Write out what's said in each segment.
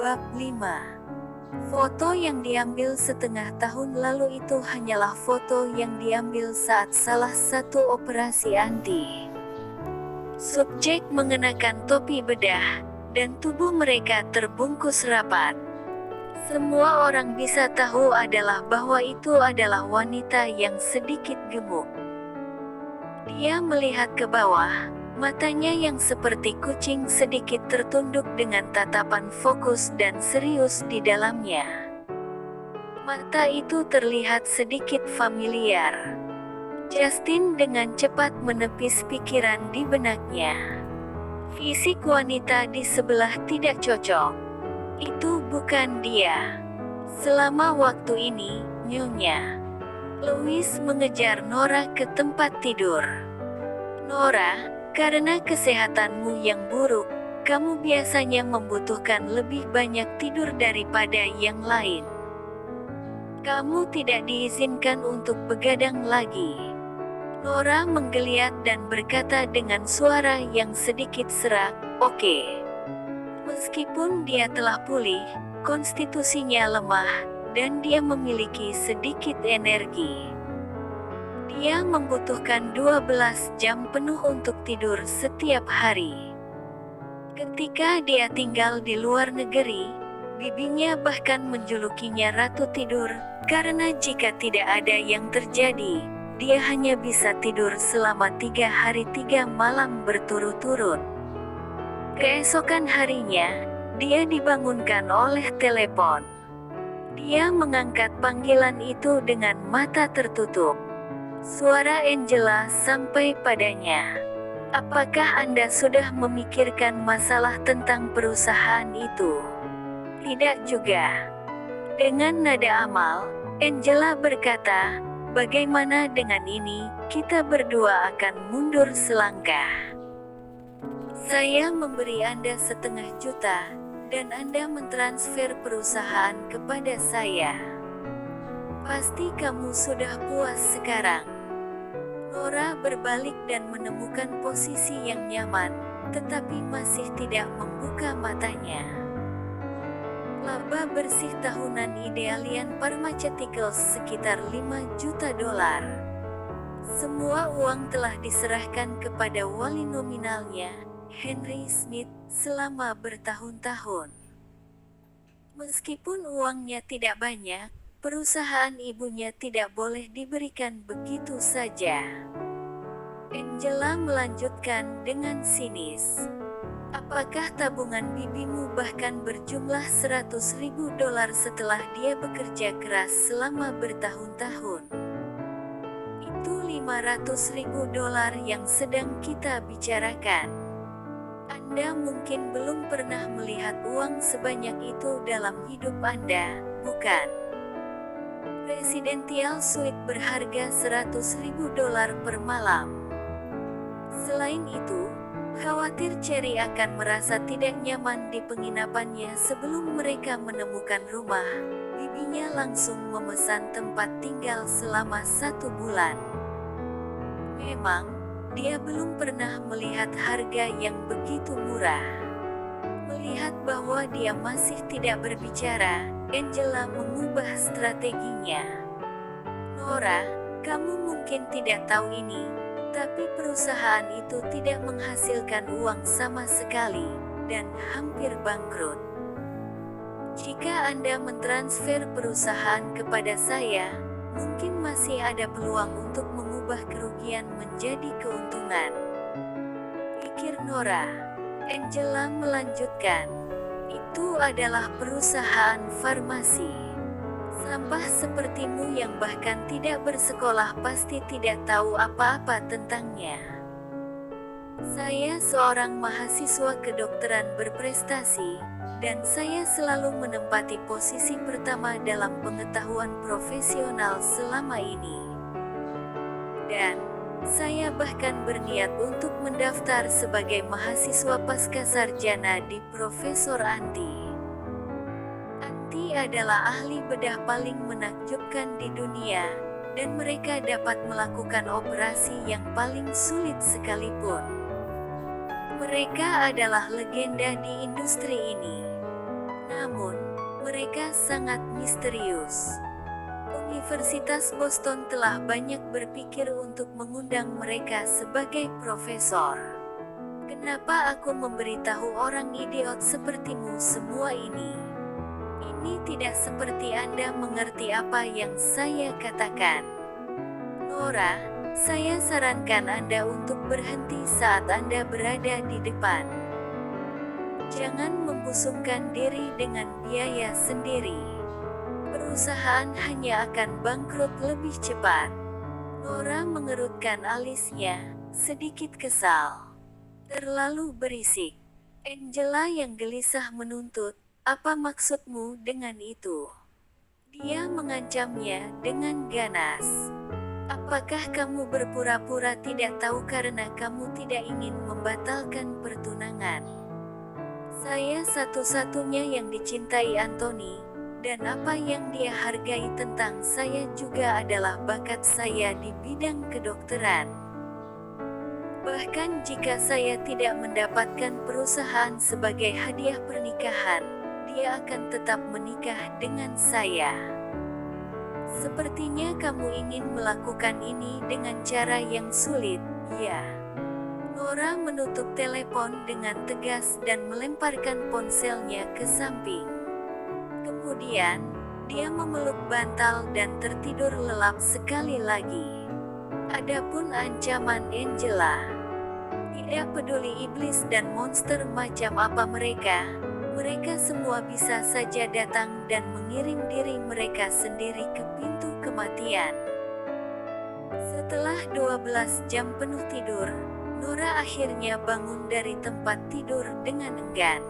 Bab 5. Foto yang diambil setengah tahun lalu itu hanyalah foto yang diambil saat salah satu operasi anti. Subjek mengenakan topi bedah, dan tubuh mereka terbungkus rapat. Semua orang bisa tahu adalah bahwa itu adalah wanita yang sedikit gemuk. Dia melihat ke bawah, matanya yang seperti kucing sedikit tertunduk dengan tatapan fokus dan serius di dalamnya. Mata itu terlihat sedikit familiar. Justin dengan cepat menepis pikiran di benaknya. Fisik wanita di sebelah tidak cocok. Itu bukan dia. Selama waktu ini, Nyonya Louis mengejar Nora ke tempat tidur. Nora, karena kesehatanmu yang buruk, kamu biasanya membutuhkan lebih banyak tidur daripada yang lain. Kamu tidak diizinkan untuk begadang lagi. Nora menggeliat dan berkata dengan suara yang sedikit serak, "Oke." Meskipun dia telah pulih, konstitusinya lemah, dan dia memiliki sedikit energi. Dia membutuhkan 12 jam penuh untuk tidur setiap hari. Ketika dia tinggal di luar negeri, bibinya bahkan menjulukinya Ratu Tidur, karena jika tidak ada yang terjadi, dia hanya bisa tidur selama 3 hari 3 malam berturut-turut. Keesokan harinya, dia dibangunkan oleh telepon. Dia mengangkat panggilan itu dengan mata tertutup. Suara Angela sampai padanya. "Apakah Anda sudah memikirkan masalah tentang perusahaan itu?" "Tidak juga." Dengan nada amal, Angela berkata, "Bagaimana dengan ini, kita berdua akan mundur selangkah. Saya memberi Anda 1,5 juta, dan Anda mentransfer perusahaan kepada saya. Pasti kamu sudah puas sekarang." Nora berbalik dan menemukan posisi yang nyaman, tetapi masih tidak membuka matanya. Laba bersih tahunan Idealian Pharmaceuticals sekitar 5 juta dolar. Semua uang telah diserahkan kepada wali nominalnya, Henry Smith, selama bertahun-tahun. Meskipun uangnya tidak banyak, perusahaan ibunya tidak boleh diberikan begitu saja. Angela melanjutkan dengan sinis. "Apakah tabungan bibimu bahkan berjumlah 100.000 dolar setelah dia bekerja keras selama bertahun-tahun? Itu 500.000 dolar yang sedang kita bicarakan. Anda mungkin belum pernah melihat uang sebanyak itu dalam hidup Anda, bukan? Presidential Suite berharga 100.000 dolar per malam. Selain itu, khawatir Cherry akan merasa tidak nyaman di penginapannya sebelum mereka menemukan rumah, bibinya langsung memesan tempat tinggal selama 1 bulan. Memang, dia belum pernah melihat harga yang begitu murah." Melihat bahwa dia masih tidak berbicara, Angela mengubah strateginya. "Nora, kamu mungkin tidak tahu ini, tapi perusahaan itu tidak menghasilkan uang sama sekali, dan hampir bangkrut. Jika Anda mentransfer perusahaan kepada saya, mungkin masih ada peluang untuk mengubah kerugian menjadi keuntungan." Pikir Nora. Angela melanjutkan, "Itu adalah perusahaan farmasi. Sampah sepertimu yang bahkan tidak bersekolah pasti tidak tahu apa-apa tentangnya. Saya seorang mahasiswa kedokteran berprestasi, dan saya selalu menempati posisi pertama dalam pengetahuan profesional selama ini. Dan saya bahkan berniat untuk mendaftar sebagai mahasiswa pascasarjana di Profesor Anti. Anti adalah ahli bedah paling menakjubkan di dunia, dan mereka dapat melakukan operasi yang paling sulit sekalipun. Mereka adalah legenda di industri ini. Namun, mereka sangat misterius. Universitas Boston telah banyak berpikir untuk mengundang mereka sebagai profesor. Kenapa aku memberitahu orang idiot sepertimu semua ini? Ini tidak seperti Anda mengerti apa yang saya katakan. Nora, saya sarankan Anda untuk berhenti saat Anda berada di depan. Jangan membusungkan diri dengan biaya sendiri. Perusahaan hanya akan bangkrut lebih cepat. Nora mengerutkan alisnya, sedikit kesal. Terlalu berisik. Angela yang gelisah menuntut, apa maksudmu dengan itu? Dia mengancamnya dengan ganas. Apakah kamu berpura-pura tidak tahu karena kamu tidak ingin membatalkan pertunangan? Saya satu-satunya yang dicintai Anthony, dan apa yang dia hargai tentang saya juga adalah bakat saya di bidang kedokteran. Bahkan jika saya tidak mendapatkan perusahaan sebagai hadiah pernikahan, dia akan tetap menikah dengan saya. Sepertinya kamu ingin melakukan ini dengan cara yang sulit, ya. Nora menutup telepon dengan tegas dan melemparkan ponselnya ke samping. Kemudian, dia memeluk bantal dan tertidur lelap sekali lagi. Adapun ancaman Angela, tidak peduli iblis dan monster macam apa mereka semua bisa saja datang dan mengirim diri mereka sendiri ke pintu kematian. Setelah 12 jam penuh tidur, Nora akhirnya bangun dari tempat tidur dengan enggan.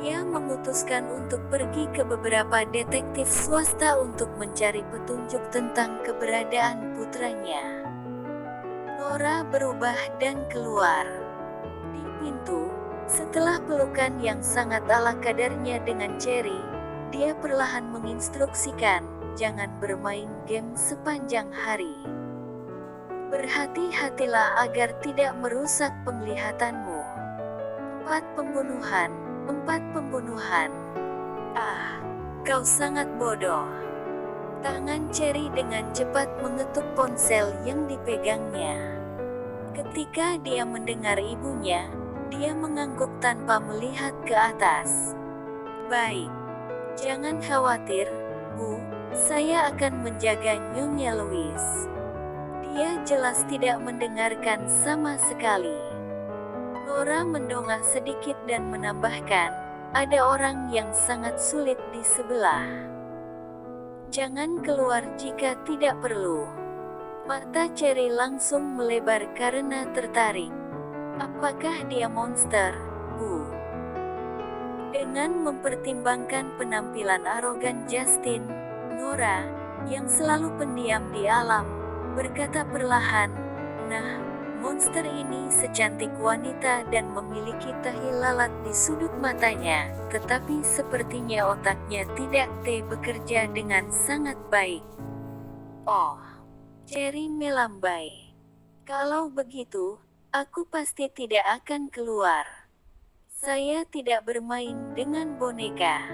Dia memutuskan untuk pergi ke beberapa detektif swasta untuk mencari petunjuk tentang keberadaan putranya. Nora berubah dan keluar. Di pintu, setelah pelukan yang sangat ala kadarnya dengan Cherry, dia perlahan menginstruksikan, jangan bermain game sepanjang hari. Berhati-hatilah agar tidak merusak penglihatanmu. 4 pembunuhan. Ah, kau sangat bodoh. Tangan Cherry dengan cepat mengetuk ponsel yang dipegangnya. Ketika dia mendengar ibunya, dia mengangguk tanpa melihat ke atas. Baik, jangan khawatir, Bu, saya akan menjaga Nyonya Louise. Dia jelas tidak mendengarkan sama sekali. Nora mendongak sedikit dan menambahkan, ada orang yang sangat sulit di sebelah. Jangan keluar jika tidak perlu. Mata Cherry langsung melebar karena tertarik. Apakah dia monster, Bu? Dengan mempertimbangkan penampilan arogan Justin, Nora, yang selalu pendiam di alam, berkata perlahan, nah, monster ini secantik wanita dan memiliki tahi lalat di sudut matanya, tetapi sepertinya otaknya tidak bekerja dengan sangat baik. Oh, Cherry melambai. Kalau begitu, aku pasti tidak akan keluar. Saya tidak bermain dengan boneka.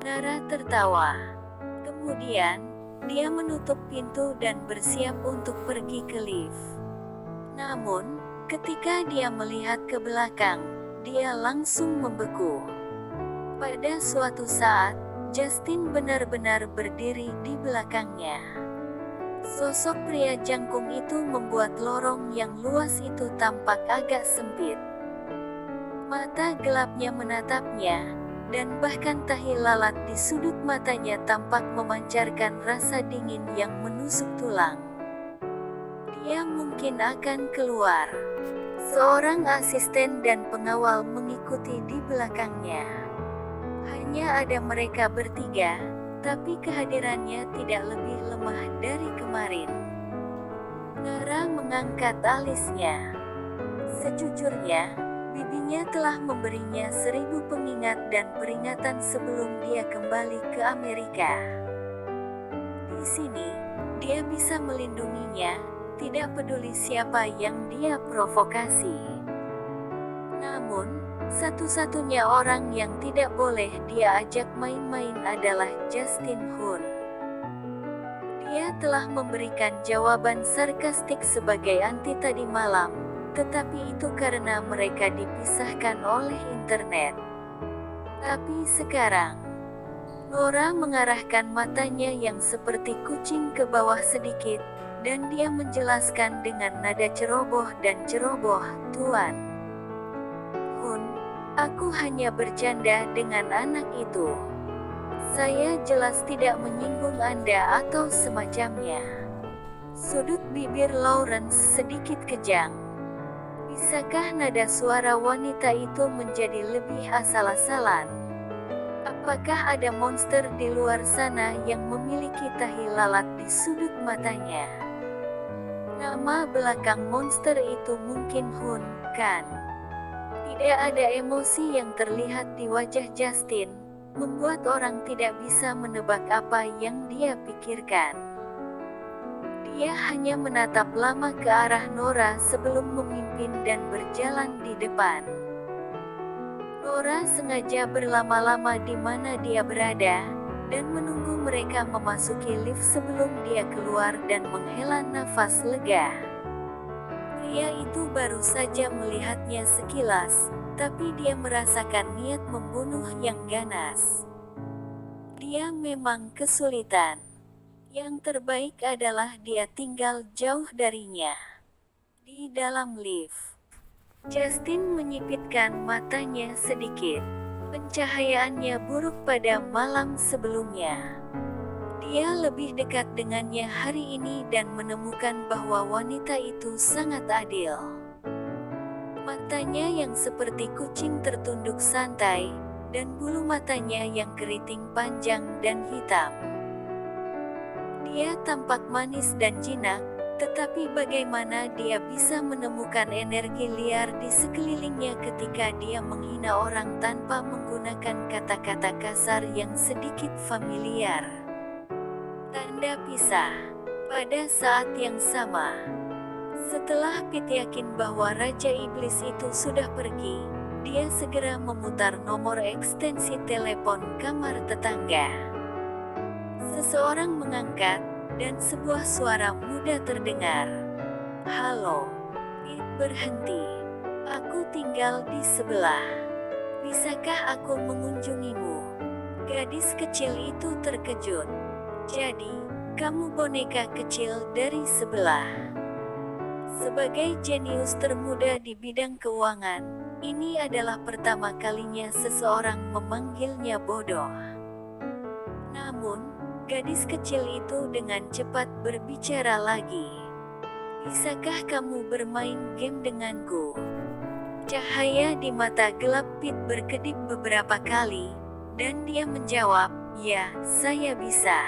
Nara tertawa. Kemudian, dia menutup pintu dan bersiap untuk pergi ke lift. Namun, ketika dia melihat ke belakang, dia langsung membeku. Pada suatu saat, Justin benar-benar berdiri di belakangnya. Sosok pria jangkung itu membuat lorong yang luas itu tampak agak sempit. Mata gelapnya menatapnya, dan bahkan tahi lalat di sudut matanya tampak memancarkan rasa dingin yang menusuk tulang. Dia mungkin akan keluar. Seorang asisten dan pengawal mengikuti di belakangnya. Hanya ada mereka bertiga, tapi kehadirannya tidak lebih lemah dari kemarin. Nara mengangkat alisnya. Sejujurnya, bibinya telah memberinya 1000 pengingat dan peringatan sebelum dia kembali ke Amerika. Di sini, dia bisa melindunginya, tidak peduli siapa yang dia provokasi. Namun, Satu-satunya orang yang tidak boleh dia ajak main-main adalah Justin Hun. Dia telah memberikan jawaban sarkastik sebagai anti tadi malam, tetapi itu karena mereka dipisahkan oleh internet. Tapi sekarang, Nora mengarahkan matanya yang seperti kucing ke bawah sedikit, dan dia menjelaskan dengan nada ceroboh dan ceroboh, "Tuan Hun, aku hanya bercanda dengan anak itu. Saya jelas tidak menyinggung Anda atau semacamnya." Sudut bibir Lawrence sedikit kejang. Bisakah nada suara wanita itu menjadi lebih asal-asalan? Apakah ada monster di luar sana yang memiliki tahi lalat di sudut matanya? Nama belakang monster itu mungkin Hun, kan? Tidak ada emosi yang terlihat di wajah Justin, membuat orang tidak bisa menebak apa yang dia pikirkan. Dia hanya menatap lama ke arah Nora sebelum memimpin dan berjalan di depan. Nora sengaja berlama-lama di mana dia berada, dan menunggu mereka memasuki lift sebelum dia keluar dan menghela nafas lega. Pria itu baru saja melihatnya sekilas, tapi dia merasakan niat membunuh yang ganas. Dia memang kesulitan. Yang terbaik adalah dia tinggal jauh darinya. Di dalam lift, Justin menyipitkan matanya sedikit. Pencahayaannya buruk pada malam sebelumnya. Dia lebih dekat dengannya hari ini dan menemukan bahwa wanita itu sangat adil. Matanya yang seperti kucing tertunduk santai, dan bulu matanya yang keriting panjang dan hitam. Dia tampak manis dan jinak, tetapi bagaimana dia bisa menemukan energi liar di sekelilingnya ketika dia menghina orang tanpa menggunakan kata-kata kasar yang sedikit familiar? Tanda pisah. Pada saat yang sama, setelah Pete yakin bahwa Raja Iblis itu sudah pergi, dia segera memutar nomor ekstensi telepon kamar tetangga. Seseorang mengangkat, dan sebuah suara muda terdengar. "Halo, Pete, berhenti. Aku tinggal di sebelah. Bisakah aku mengunjungimu?" Gadis kecil itu terkejut. "Jadi, kamu boneka kecil dari sebelah?" Sebagai jenius termuda di bidang keuangan, ini adalah pertama kalinya seseorang memanggilnya bodoh. Namun, gadis kecil itu dengan cepat berbicara lagi. "Bisakah kamu bermain game denganku?" Cahaya di mata gelap Pete berkedip beberapa kali, dan dia menjawab, "Ya, saya bisa."